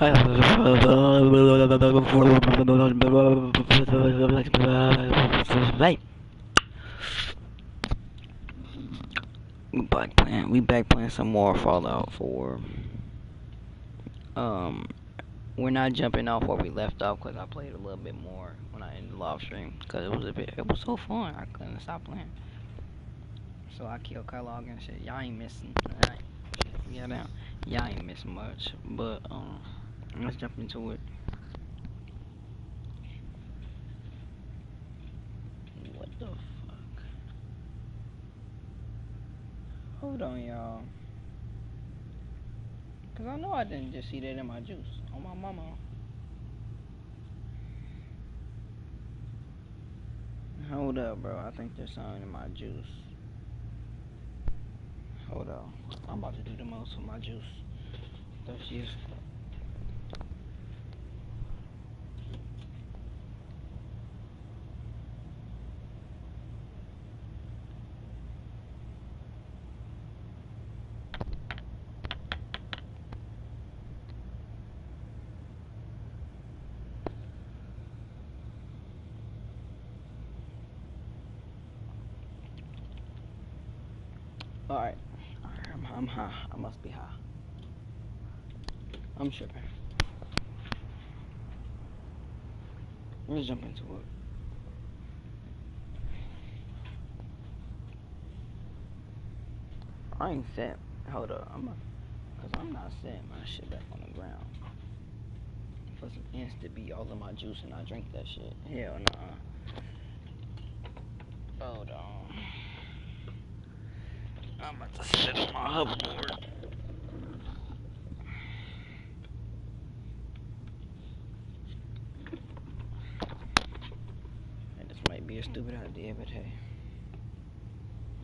Right. We back playing some more Fallout 4. Um, we're not jumping off where we left off because I played a little bit more when I ended the live stream because it was so fun. I couldn't stop playing. So I killed Kellogg and shit. Y'all ain't missing. Yeah, down. Y'all ain't missing much, but let's jump into it. What the fuck? Hold on, y'all. Cause I know I didn't just see that in my juice. On my mama. Hold up, bro. I think there's something in my juice. Hold on. I'm about to do the most with my juice. There she is. Alright. I'm high. I must be high. I'm tripping. Let's jump into it. I ain't set. Hold up. Cause I'm not setting my shit back on the ground. For some instant be all in my juice and I drink that shit. Hell nah. Hold on. I'm about to sit on my hoverboard. And this might be a stupid idea, but hey.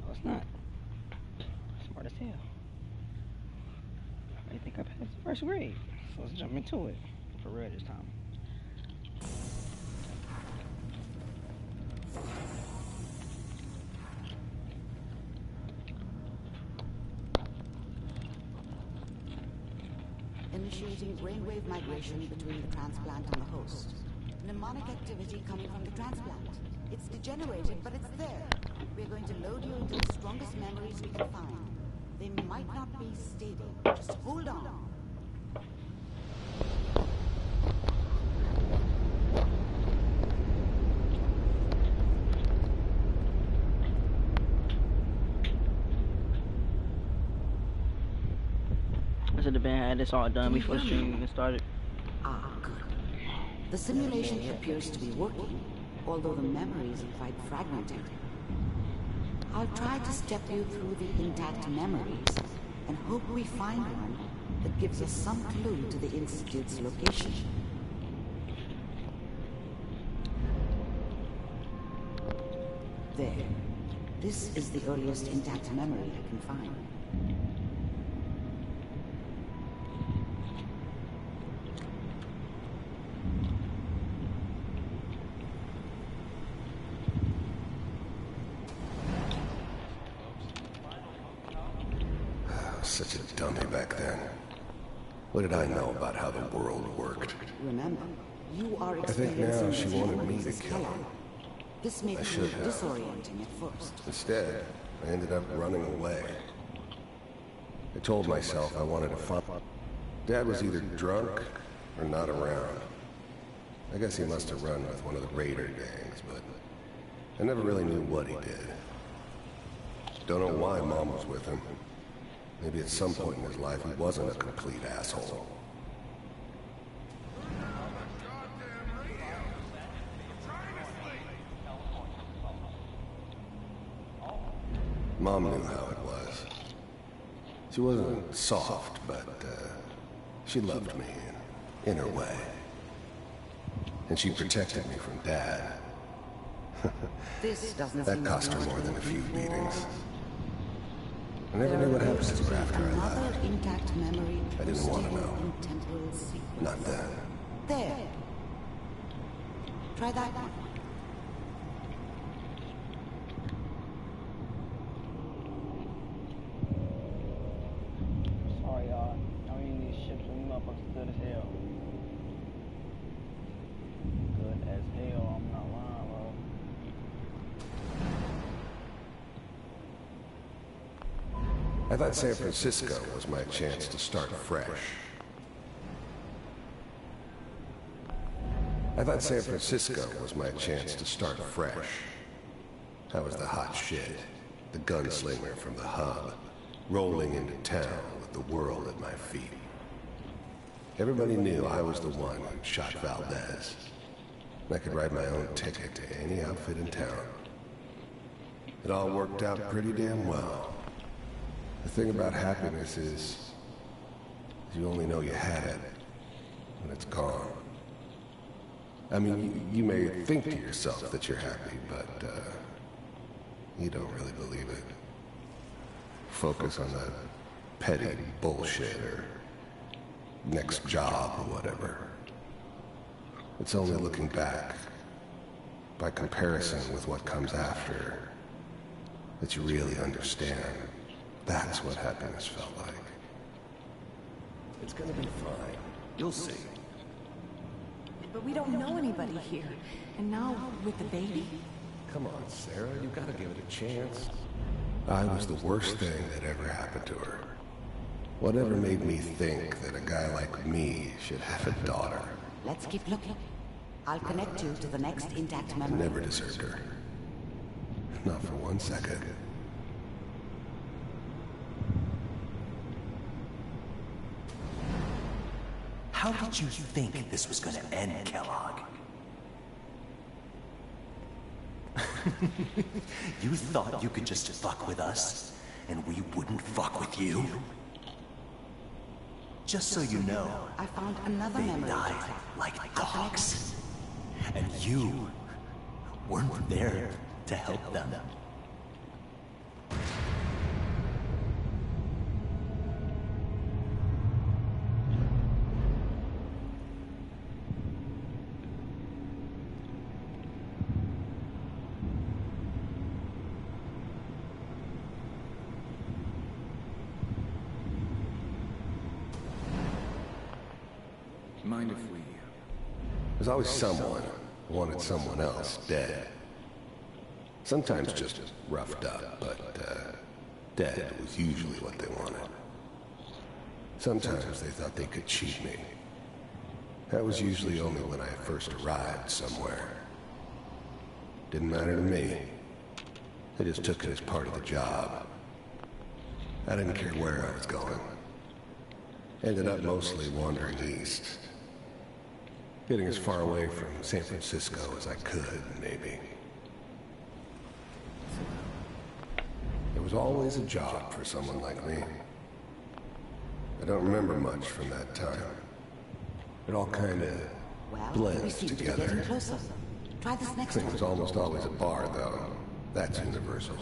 No, it's not. Smart as hell. I think I passed the first grade. So let's jump into it. For real this time. Initiating brainwave migration between the transplant and the host. Mnemonic activity coming from the transplant. It's degenerated, but it's there. We're going to load you into the strongest memories we can find. They might not be stable. Just hold on. I should have been had this all done before the stream even started. Ah, good. The simulation appears to be working, although the memories are quite fragmented. I'll try to step you through the intact memories and hope we find one that gives us some clue to the Institute's location. There. This is the earliest intact memory I can find. Such a dummy back then. What did I know about how the world worked? Remember, you are I think now experiencing she the wanted me memories to as kill Kellogg. him. This may I feel should have. disorienting at first. Instead, I ended up running away. I told myself I wanted to find... Dad was either drunk or not around. I guess he must have run with one of the raider gangs, but I never really knew what he did. Don't know why Mom was with him. Maybe at some point in his life he wasn't a complete asshole. Mom knew how it was. She wasn't soft, but she loved me in her way. And she protected me from Dad. This doesn't That seem cost her to be more than a what few you're looking beatings. for. I never knew what happened to her after I Another left. intact memory I didn't want to stable know. in temporal sequence. Not then. There. Try that one. Sorry, y'all. I mean, these ships and motherfuckers good as hell. I thought San Francisco was my chance to start fresh. I thought San Francisco was my chance to start fresh. I was the hot shit, the gunslinger from the hub, rolling into town with the world at my feet. Everybody knew I was the one who shot Valdez. I could write my own ticket to any outfit in town. It all worked out pretty damn well. The thing about happiness is you only know you had it when it's gone. I mean, you may think to yourself that you're happy, but you don't really believe it. Focus on that petty bullshit or next job or whatever. It's only looking back, by comparison with what comes after, that you really understand. That's what happiness felt like. It's gonna be fine. You'll see. But we don't know anybody here. And now, with the baby? Come on, Sarah, you gotta give it a chance. I was the worst thing that ever happened to her. Whatever made me think that a guy like me should have a daughter? Let's keep looking. I'll connect you to the next intact I memory. never deserved her. Not for 1 second. How did you think this was gonna end, Kellogg? You thought you could just fuck with us, and we wouldn't fuck with you? Just so you know, I found another they memory to died track. like dogs. And you weren't there to help them. Mind if we... There's always someone who wanted someone else dead. Sometimes just roughed up, but dead was usually what they wanted. Sometimes they thought they could cheat me. That was usually only when I first arrived somewhere. Didn't matter to me. They just took it as part of the job. I didn't care where I was going. Ended up mostly wandering east. Getting as far away from San Francisco as I could, maybe. There was always a job for someone like me. I don't remember much from that time. It all kinda Well, we blends seem to be together. getting closer. Try this next Thing one. was almost always a bar, though. That's universal.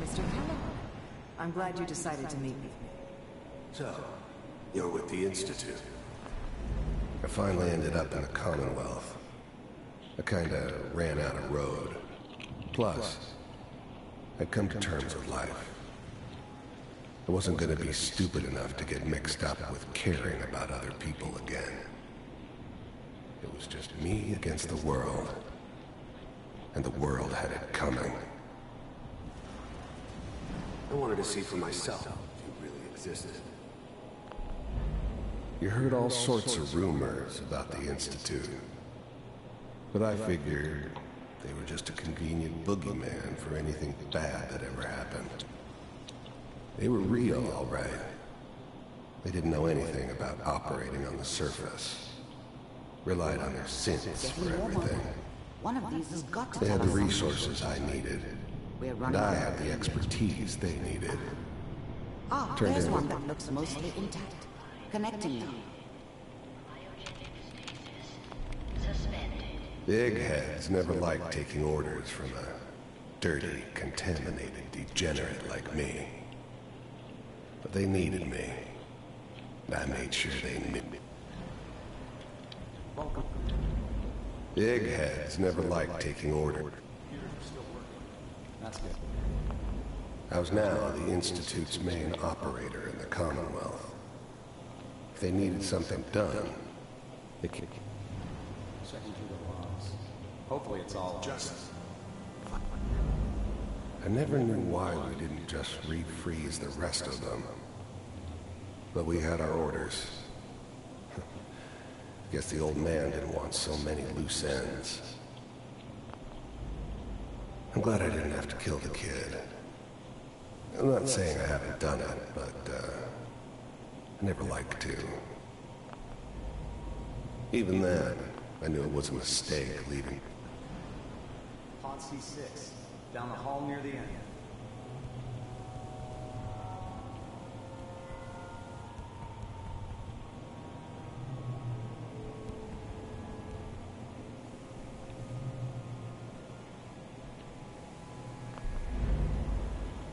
Mr. Kellogg, I'm glad you decided to meet me. So, you're with the Institute. I finally ended up in the Commonwealth. I kinda ran out of road. Plus, I'd come to terms with life. I wasn't gonna be stupid enough to get mixed up with caring about other people again. It was just me against the world. And the world had it coming. I wanted to see for myself if it really existed. You heard all sorts of rumors about the Institute. But I figured they were just a convenient boogeyman for anything bad that ever happened. They were real, all right. They didn't know anything about operating on the surface. Relied on their synths for everything. One of these has got to They tell had the us something. resources I needed. We're And running I out. had the expertise they needed. Ah, Turned there's in. one that looks mostly intact. Connecting now. The eggheads never liked taking orders from a dirty, contaminated degenerate like me. But they needed me. And I made sure they knew me. The eggheads never liked taking orders. That's good. I was now the Institute's main operator in the Commonwealth. If they needed something done, they could... Checking through the logs. Hopefully it's all... Just... I never knew why we didn't just refreeze the rest of them. But we had our orders. Guess the old man didn't want so many loose ends. I'm glad I didn't have to kill the kid. I'm not saying I haven't done it, but, I never liked to. Even then, I knew it was a mistake leaving. Pod C6, down the hall near the end.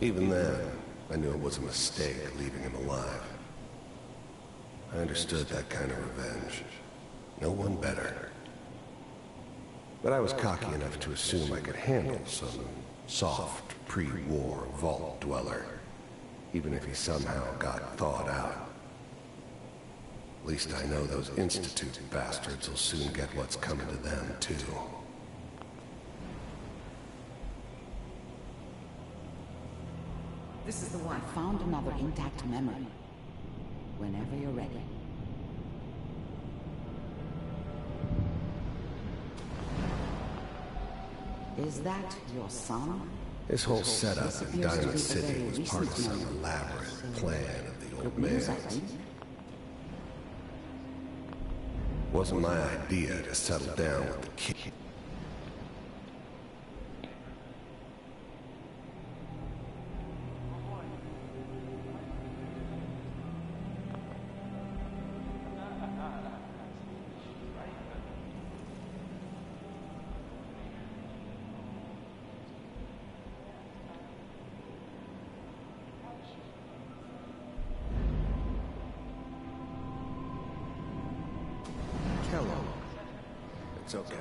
Even then, I knew it was a mistake leaving him alive. I understood that kind of revenge. No one better. But I was cocky enough to assume I could handle some soft, pre-war vault dweller, even if he somehow got thawed out. At least I know those Institute bastards will soon get what's coming to them, too. This is the one. I found another intact memory. Whenever you're ready. Is that your son? This whole setup in Diamond City was part of some elaborate plan of the old man's. Wasn't my idea to settle down with the kid. It's okay.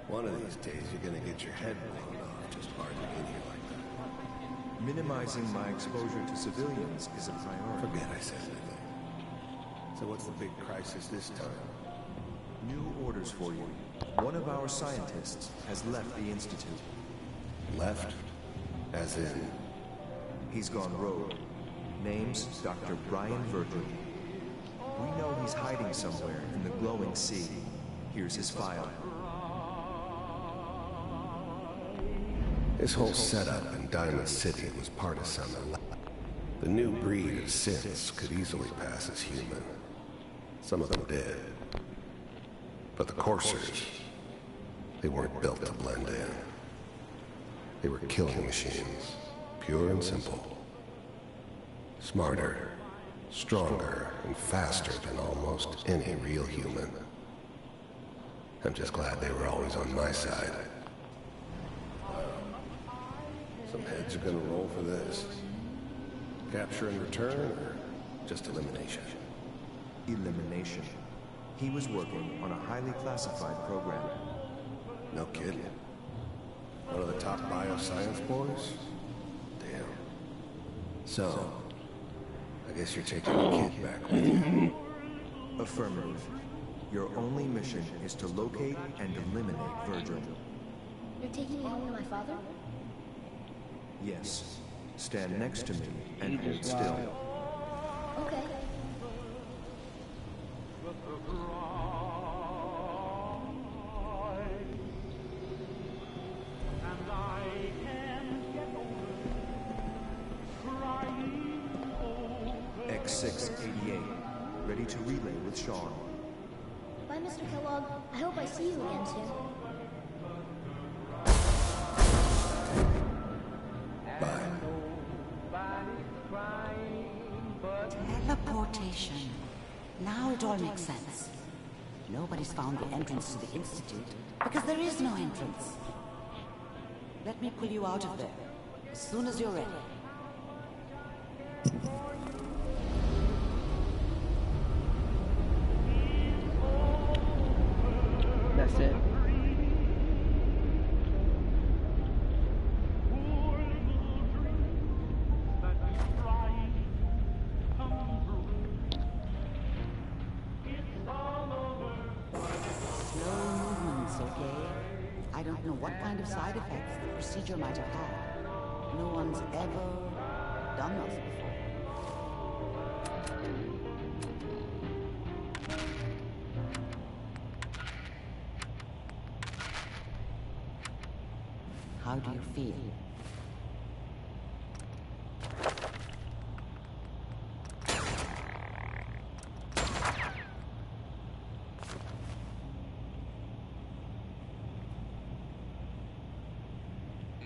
One of these days you're gonna get your head blown off just barging in here like that. Minimizing my exposure to civilians is a priority. Forget I said anything. So what's the big crisis this time? New orders for you. One of our scientists has left the Institute. Left? As in? He's gone rogue. Name's Dr. Brian Virgil. We know he's hiding somewhere in the glowing sea. Here's his file. This whole setup in Diamond City was part of some The new breed of synths could easily pass as human. Some of them did. But the Coursers, they weren't built to blend in. They were killing machines, pure and simple. Smarter, stronger, and faster than almost any real human. I'm just glad they were always on my side. Some heads are gonna roll for this. Capture and return, or just elimination? Elimination. He was working on a highly classified program. No kidding. One of the top bioscience boys? Damn. So, I guess you're taking the kid back with you. Affirmative. Your only mission is to locate and eliminate Virgil. You're taking me home to my father? Yes. Stand next to me and hold still. Okay. X688, ready to relay with Sean. Bye, Mr. Kellogg. I hope I see you again soon. Bye. Teleportation. Now it all makes sense. Nobody's found the entrance to the Institute because there is no entrance. Let me pull you out of there as soon as you're ready. That's it. Slow movements, okay? I don't know what kind of side effects the procedure might have had. No one's ever done this before. How do you feel?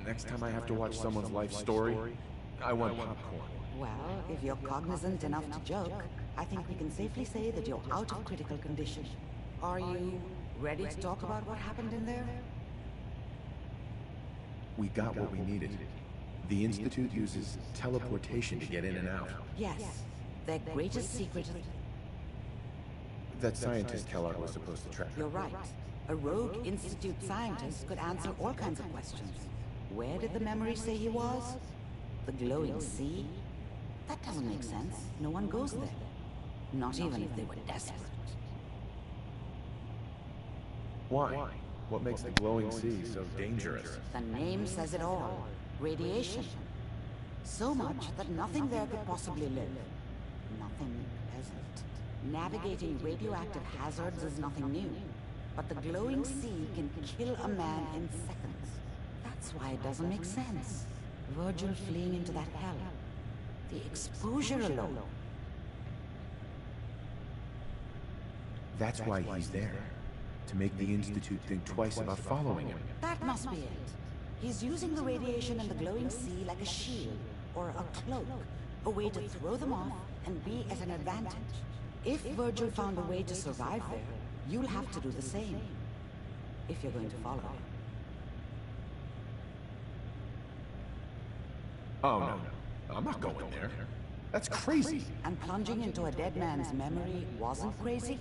Next time I have to watch someone's life story, I want popcorn. Well, if you're cognizant enough to joke, I think we can safely say that you're out of critical condition. Are you ready to talk about what happened in there? We got what we needed. The Institute uses teleportation to get in and out. Yes. Their greatest secret is... That scientist Kellogg was supposed to track. You're right. A rogue Institute scientist could answer all kinds of questions. Where did the memory say he was? The glowing sea? That doesn't make sense. No one goes there. Not even if they were desperate. Why? What makes the glowing sea so dangerous? The name says it all. Radiation. So much that nothing there could possibly live. Nothing pleasant. Navigating radioactive hazards is nothing new. But the glowing sea can kill a man in seconds. That's why it doesn't make sense. Virgil fleeing into that hell. The exposure alone. That's why he's there. To make the Institute think twice about following him. That must be it. He's using the radiation and the glowing sea like a shield, or a cloak, a way to throw them off and be at an advantage. If Virgil found a way to survive there, you'll have to do the same. If you're going to follow him. Oh, no. I'm not going there. That's crazy. And plunging into a dead man's memory wasn't crazy?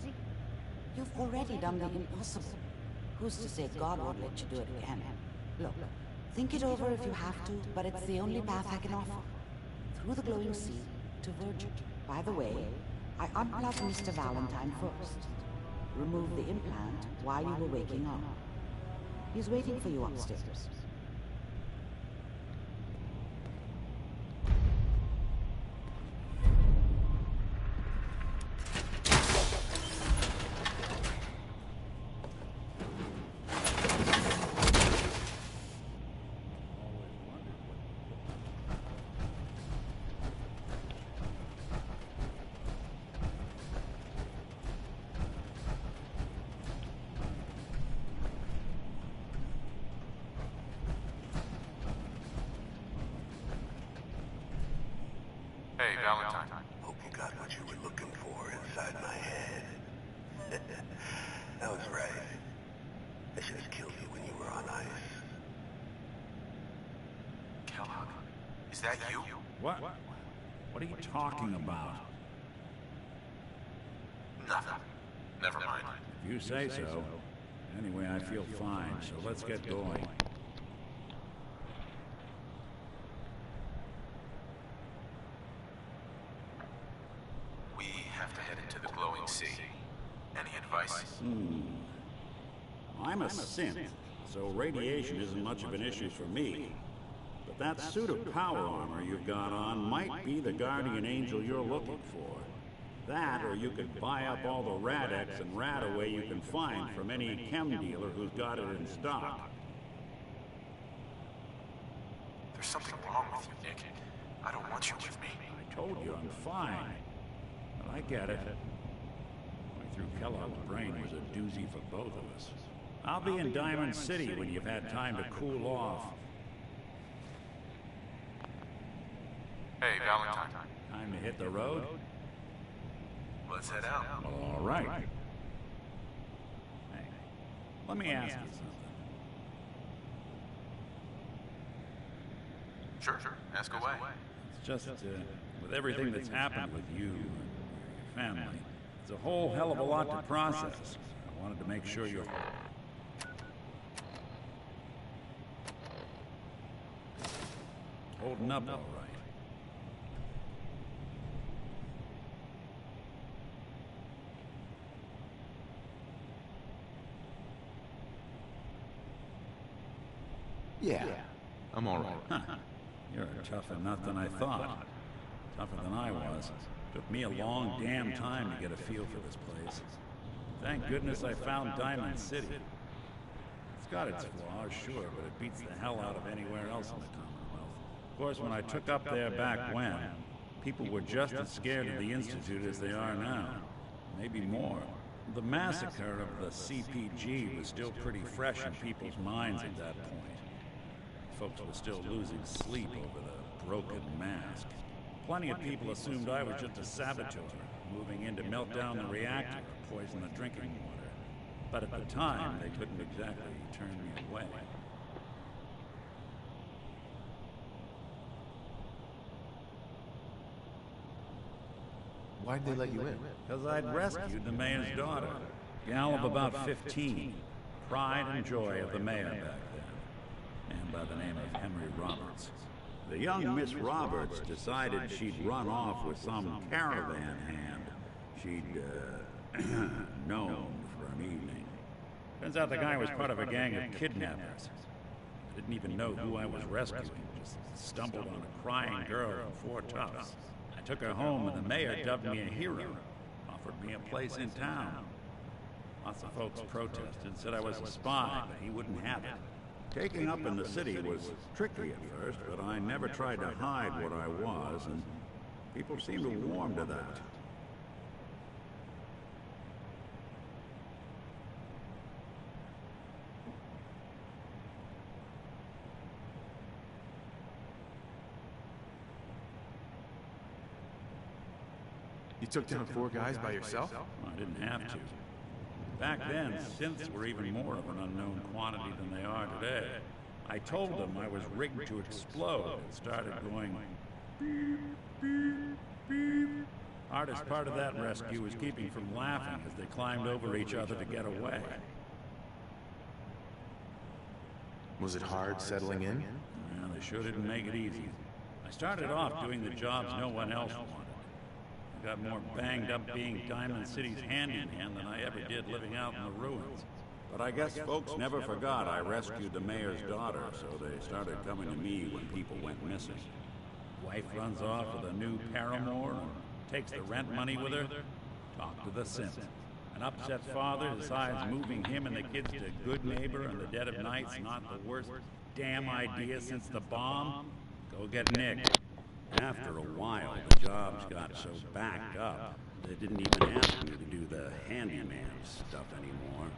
You've already done the impossible. Who's to say God won't let you do it again? Look, think it over if you have to, but it's the only path I can offer. Through the glowing sea to Virgil. By the way, I unplugged Mr. Valentine first. Removed the implant while you were waking up. He's waiting for you upstairs. Hey, Valentine. Hope you got what you were looking for inside my head. That was right. I should have killed you when you were on ice. Kellogg, is that you? What? What are you talking about? Nothing. Never mind. If you say so. Anyway, I feel fine, so let's get going. We have to head into the glowing sea. Any advice? I'm a synth, so radiation isn't much of an issue for me. But that suit of power armor you've got on might be the guardian angel you're looking for. That, or you could buy up all the Rad-X and Radaway you can find from any chem dealer who's got it in stock. There's something wrong with you, Nick. I don't want you with me. I told you I'm fine. But I get it. Going through Kellogg's brain was a doozy for both of us. I'll be in Diamond City when you've had time to cool off. Hey, Valentine. Time to hit the road? Let's head out. All right. Hey, let me ask you something. Sure. Ask away. It's just, with everything that's happened with you and your family, it's a whole hell of a lot to process. I wanted to make sure you're... holding up all right. Yeah, I'm all right. Huh. You're tougher nut than I thought. Tougher than I was. Took me a long damn time to get a feel for this place. Thank goodness I found Diamond City. It's got its flaws, sure, but it beats the hell out of anywhere else in the Commonwealth. Of course, when I took up there back when, people were just as scared of the Institute as they are now. Maybe more. The massacre of the CPG was still pretty fresh in people's minds at that point. Folks were still losing sleep over the broken mask. Plenty of people assumed I was just a saboteur, moving in to melt down the reactor or poison the drinking water. But at the time, they couldn't exactly turn me away. Why'd they let you in? Because I'd rescued the mayor's daughter, gal of about 15, pride and joy of the mayor back then, and by the name of Henry Roberts. The young Miss Roberts decided she'd run off with some caravan hand she'd known for an evening. Turns out the guy was part of a gang of kidnappers. I didn't even know who I was rescuing, just stumbled on a crying girl from Four Tufts. I took her home and the mayor dubbed me a hero, offered me a place in town. Lots of folks protested and said I was a spy, but he wouldn't have it. Taking up in the city was tricky at first, but I never tried to hide what I was, and people seemed to warm to that. You took down 4 guys by yourself? I didn't have to. Back then, synths were even more of an unknown quantity than they are today. I told them I was rigged to explode and started going beep, beep, beep. Hardest part of that rescue was keeping from laughing as they climbed over each other to get away. Was it hard settling in? Yeah, they sure didn't make it easy. I started off doing the jobs no one else wanted. I got more banged up being Diamond City's handyman than I ever did living out in the ruins. But I guess folks never forgot I rescued the mayor's daughter, so they started coming to me when people went missing. Wife runs off with a new paramour and takes the rent money with her. Talk to the simp. An upset father decides moving him and the kids to Good Neighbor in the dead of night's not the worst damn idea since the bomb. Go get Nick. After a while, the jobs got so backed up, they didn't even ask me to do the handyman stuff anymore.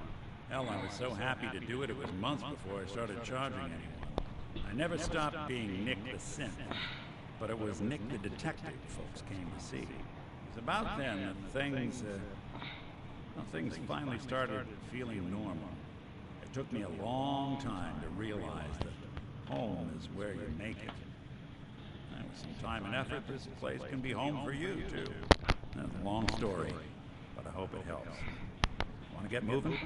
Hell, I was so happy to do it, it was months before I started charging anyone. I never stopped being Nick the Simp, but it was Nick the Detective folks came to see. It was about then that things finally started feeling normal. It took me a long time to realize that home is where you make it. And with some time and effort, this place can be home for you, too. That's a long story, but I hope it helps. Want to get moving?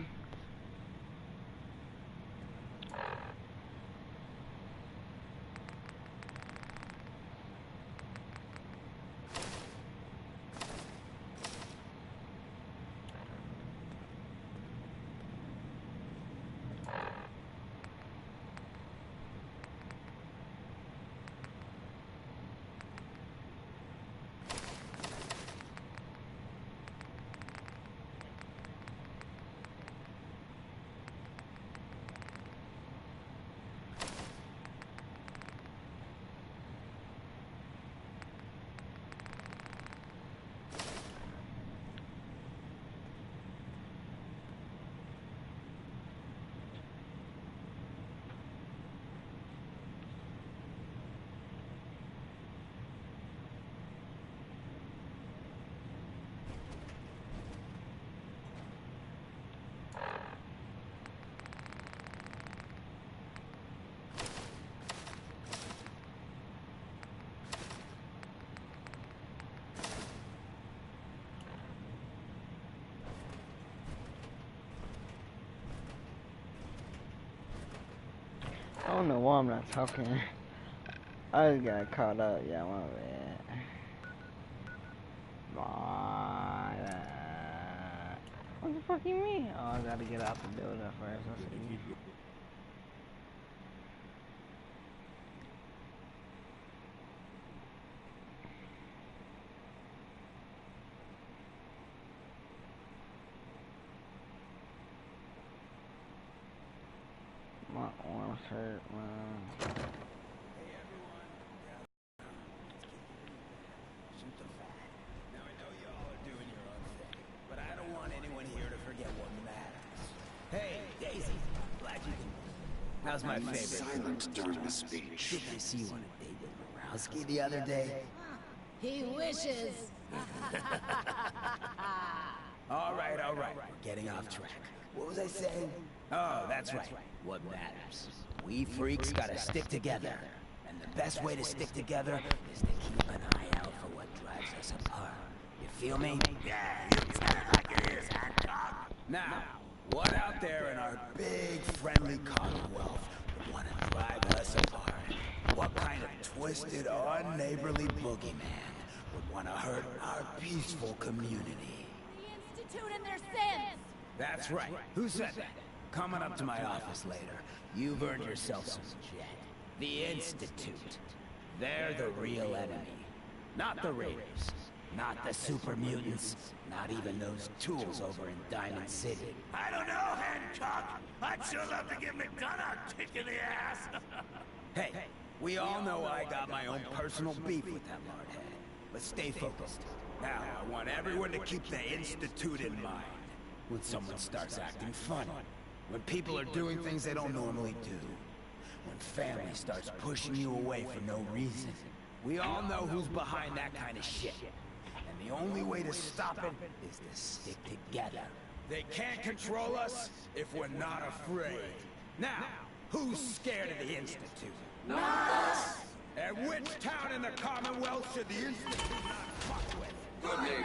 I don't know why I'm not talking. I just got caught up. Yeah, my bad. What the fuck you mean? Oh, I gotta get out the building first. How's my favorite? Silent during the speech. Did I see you on a date with Borowski the other day? He wishes. All right. We're getting off track. What was I saying? Oh, that's right. What matters? We freaks gotta stick together. And the best way to stick together is to keep an eye out for what drives us apart. You feel me? Yeah, you tell it like it is, Hancock. Now, what out there in our big friendly commonwealth would want to drive us apart? What kind of twisted, unneighborly boogeyman would want to hurt our peaceful community? The Institute and their sins! That's right. Who said that? Coming up to my office later. You've earned yourself some jet. The Institute. They're the real enemy. Not the Raiders. Not the super mutants. Not even those tools over in Diamond City. I don't know, Hancock. I'd sure love to give McDonough a kick in the ass. Hey, we all know I got my own personal beef with that lardhead. But stay focused. Now, I want everyone to keep the Institute in mind. When someone starts acting funny. When people are doing things they don't normally do. When family starts pushing you away for no reason. We all know who's behind that kind of shit. And the only way to stop it is to stick together. They can't control us if we're not afraid. Now, who's scared of the Institute? Not us! And which town in the Commonwealth should the Institute not fuck with? Good neighbor.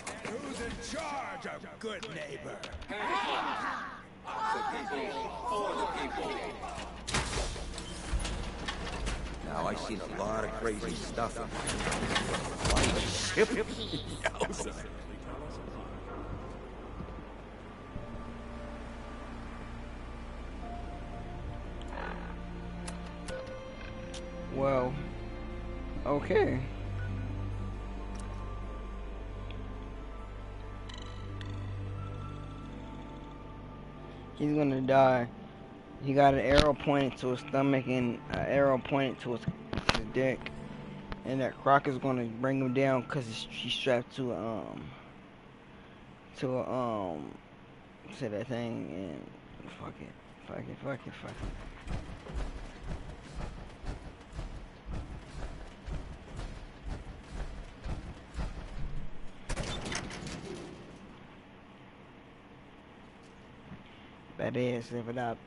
And who's in charge of good neighbor? The people, for the people. Now, I've seen a lot of crazy stuff in my life. Ship? Yowza. Well, okay. He's gonna die. He got an arrow pointed to his stomach and an arrow pointed to his dick, and that Croc is gonna bring him down because he's strapped to that thing, and fuck it. That is, live it up.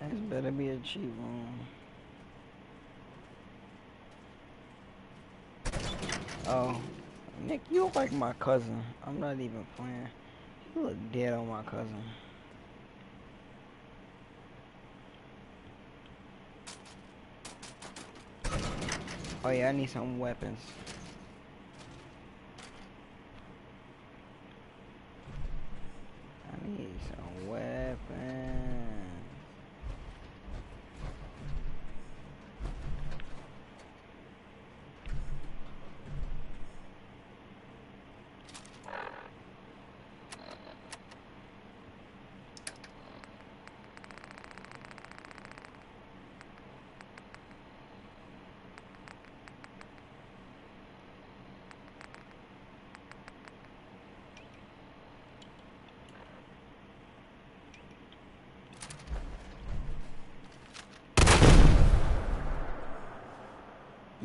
This better be a cheap one. Oh, Nick, you look like my cousin. I'm not even playing. You look dead on my cousin. Oh yeah, I need some weapons. I need some weapons.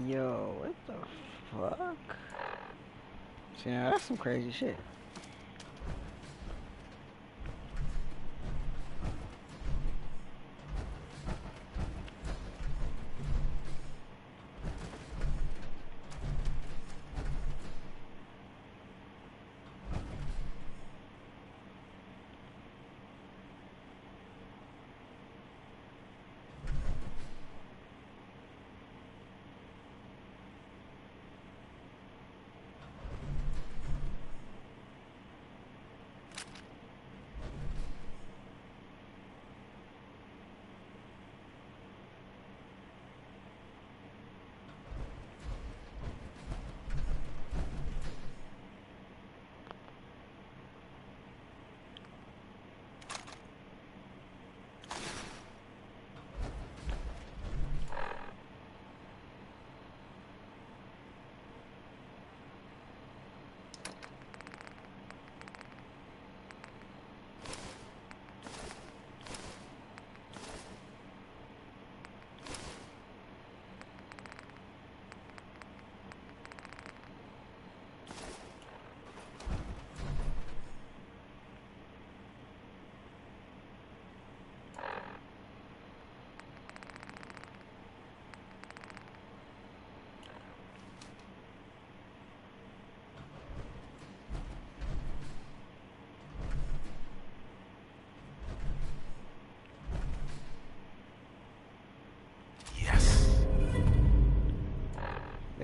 Yo, what the fuck? See, now that's some crazy shit.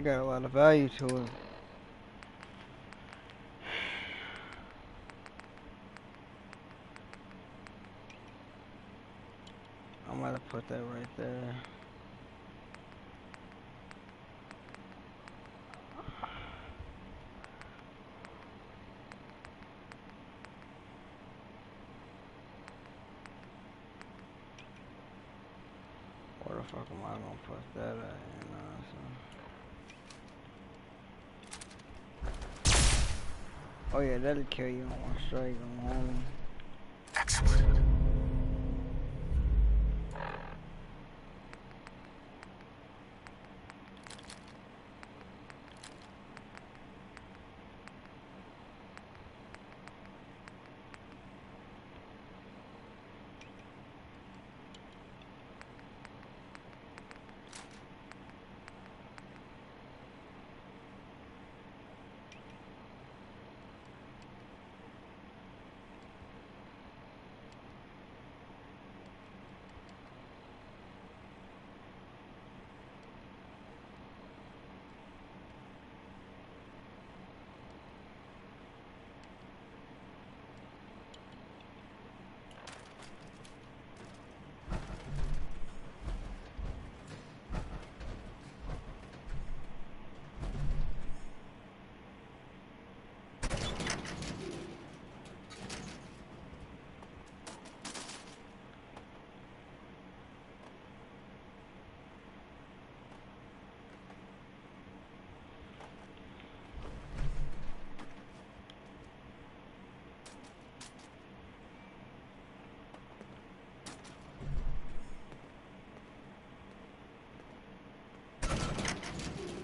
got a lot of value to it. I'm gonna put that right there. Where the fuck am I gonna put that at? You know what I'm saying? Oh yeah, that'll kill you on one strike, homie. Excellent.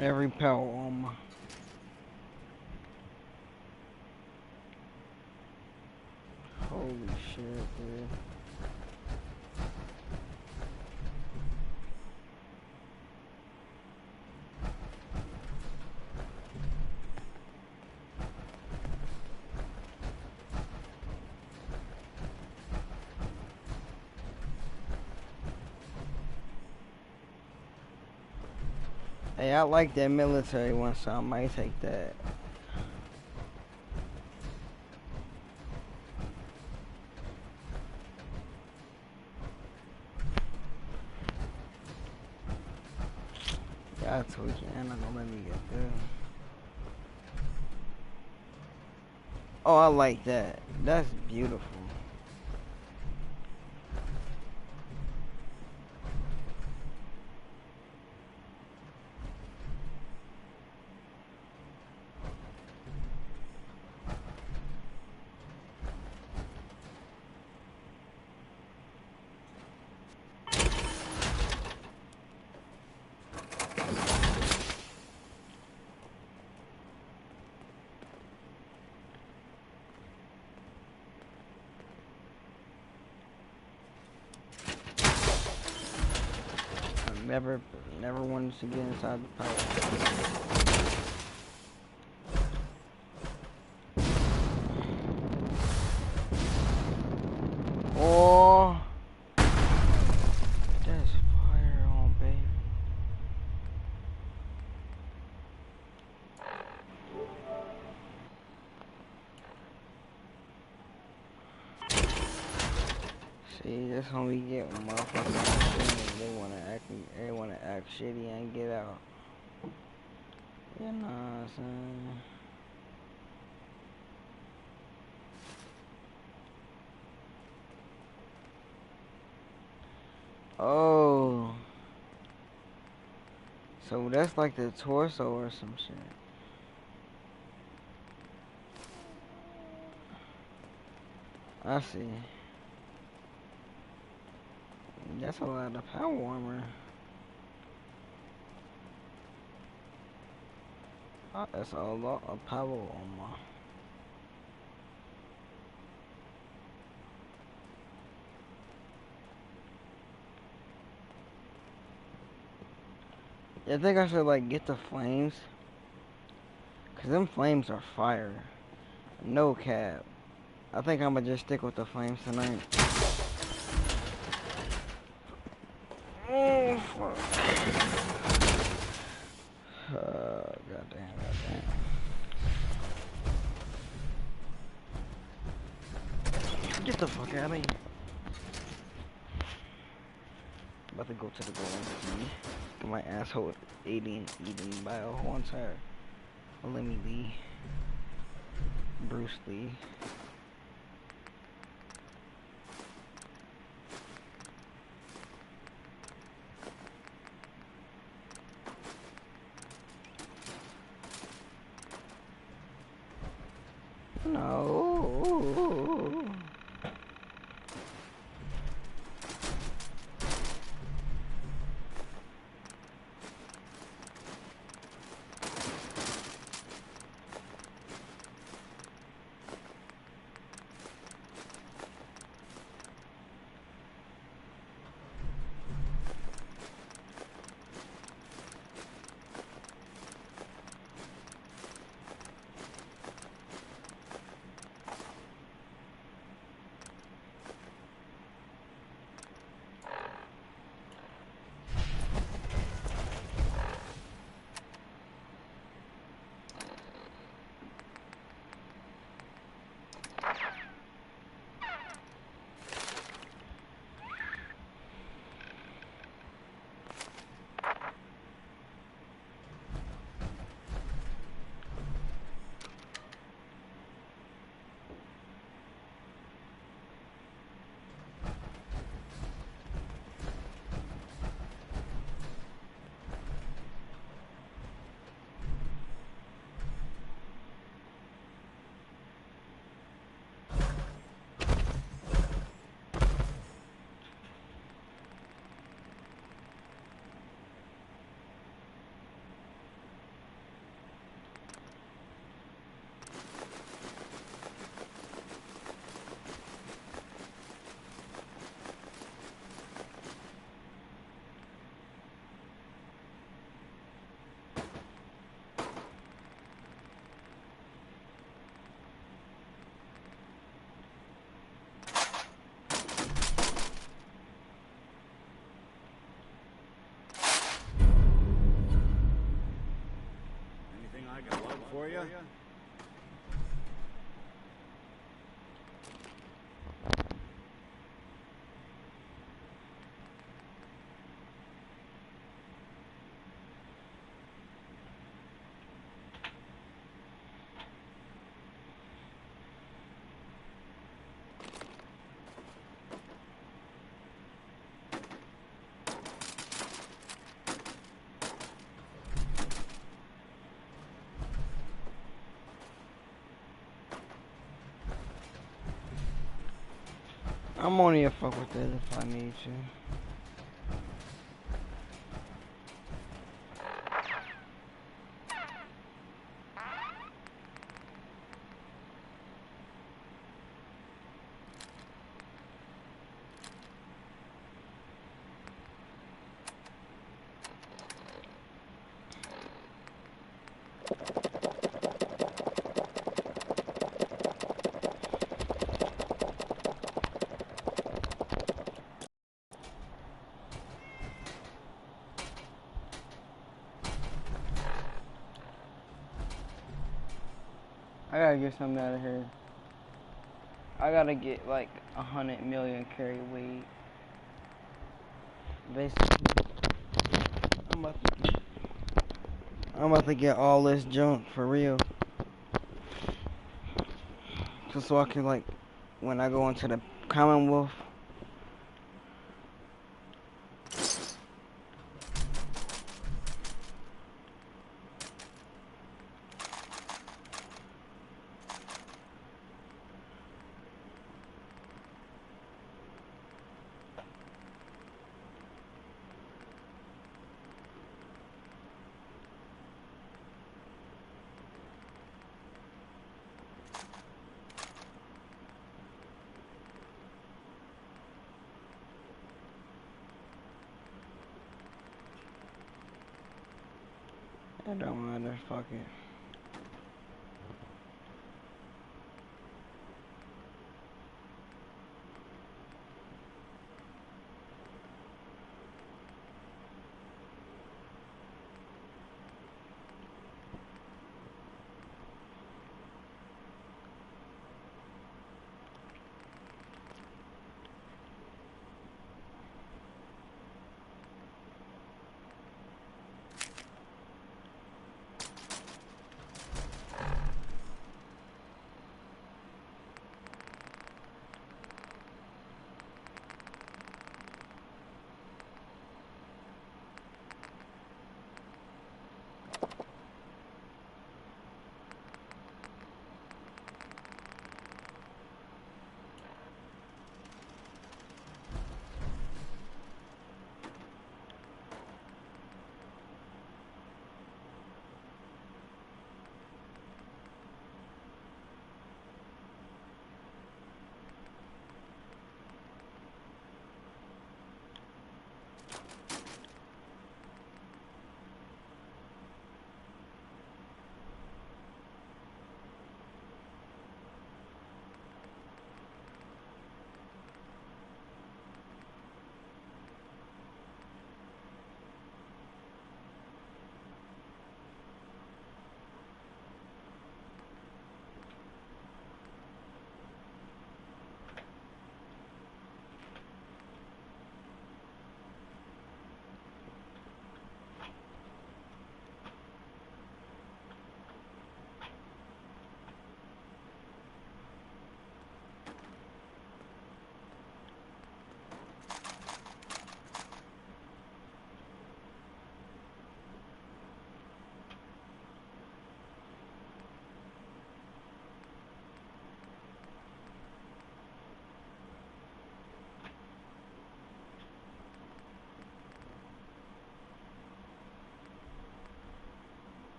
Every power armor. Holy shit, dude. Hey, I like that military one, so I might take that. That's what I'm not gonna let me get through. Oh, I like that. That's beautiful. Never wanted to get inside the power. Oh, that's fire on, baby. See, that's when we get when motherfuckers they wanna act shitty and get out. You know what I'm saying? Oh, so that's like the torso or some shit. I see. That's a lot of power armor. Oh, that's a lot of power armor. I think I should like get the flames, cause them flames are fire. No cap. I think I'm gonna just stick with the flames tonight. Oh fuck. Goddamn. Get the fuck out of here. About to go to the golden key. Get my asshole eaten by a whole entire Lemmy Lee. Bruce Lee. No. For you? I'm only a fuck with it if I need to. I gotta get something out of here. I gotta get like 100 million carry weight. Basically, I'm about to get all this junk for real. Just so I can, like, when I go into the Commonwealth, it don't matter, fuck it.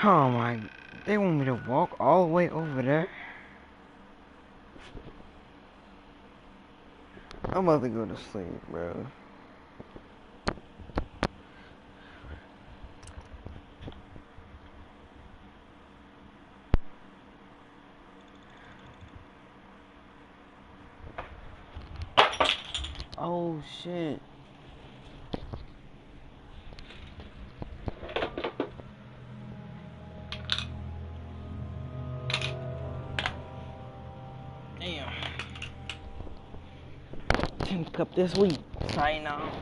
Oh my, they want me to walk all the way over there? I'm about to go to sleep, bro. Oh shit. Damn. 10th cup this week. Sign off.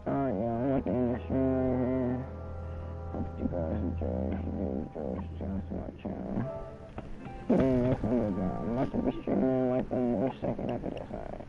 Alright, y'all. I'm at the end of the stream right here. Hope you guys enjoyed. If you enjoyed, subscribe to my channel. I'm about to be streaming like 1 more second after this. Alright.